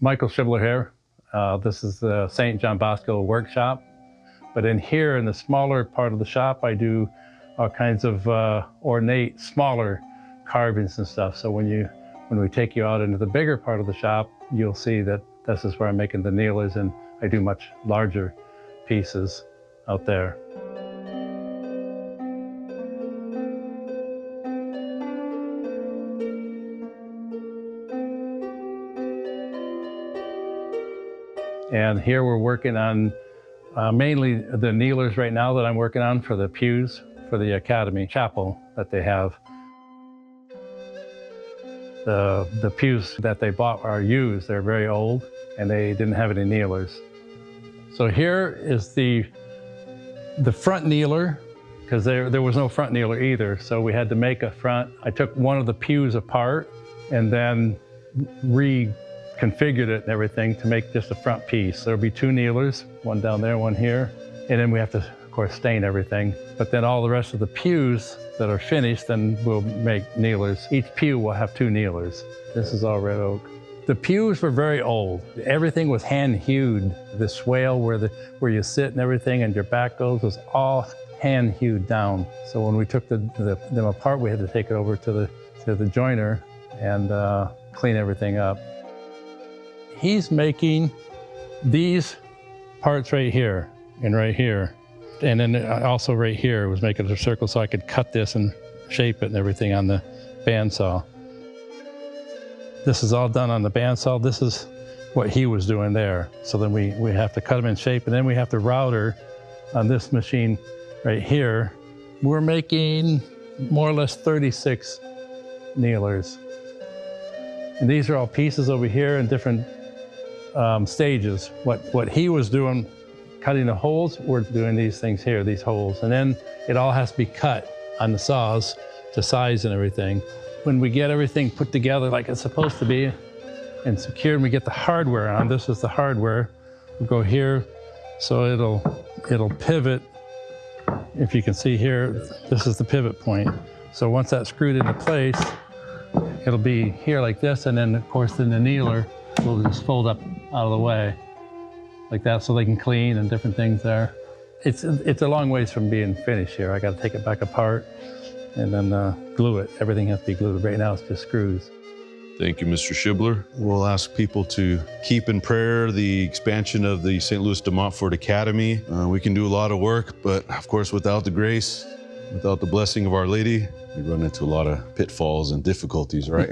Michael Shibler here. This is the St. John Bosco workshop. But in here, in the smaller part of the shop, I do all kinds of ornate, smaller carvings and stuff. So when we take you out into the bigger part of the shop, you'll see that this is where I'm making the kneelers, and I do much larger pieces out there. And here we're working on mainly the kneelers right now that I'm working on for the pews for the Academy chapel that they have. The pews that they bought are used. They're very old, and they didn't have any kneelers. So here is the front kneeler, because there was no front kneeler either, so we had to make a front. I took one of the pews apart and then reconfigured it and everything to make just a front piece. There'll be two kneelers, one down there, one here, and then we have to, of course, stain everything. But then all the rest of the pews that are finished, then we'll make kneelers. Each pew will have two kneelers. This is all red oak. The pews were very old. Everything was hand-hewed. The swale where you sit and everything and your back goes was all hand-hewed down. So when we took them apart, we had to take it over to the joiner and clean everything up. He's making these parts right here and right here. And then also right here was making a circle so I could cut this and shape it and everything on the bandsaw. This is all done on the bandsaw. This is what he was doing there. So then we have to cut them in shape, and then we have to router on this machine right here. We're making more or less 36 kneelers. And these are all pieces over here in different stages. What he was doing, cutting the holes, we're doing these things here, these holes. And then it all has to be cut on the saws to size and everything. When we get everything put together like it's supposed to be and secured, and we get the hardware on, this is the hardware. We'll go here, so it'll pivot. If you can see here, this is the pivot point. So once that's screwed into place, it'll be here like this, and then of course then the kneeler will just fold up out of the way like that so they can clean and different things there. It's a long ways from being finished here. I got to take it back apart and then glue it. Everything has to be glued. Right now it's just screws. Thank you, Mr. Shibler. We'll ask people to keep in prayer the expansion of the St. Louis de Montfort Academy. We can do a lot of work, but of course without the grace, without the blessing of Our Lady, we run into a lot of pitfalls and difficulties, right?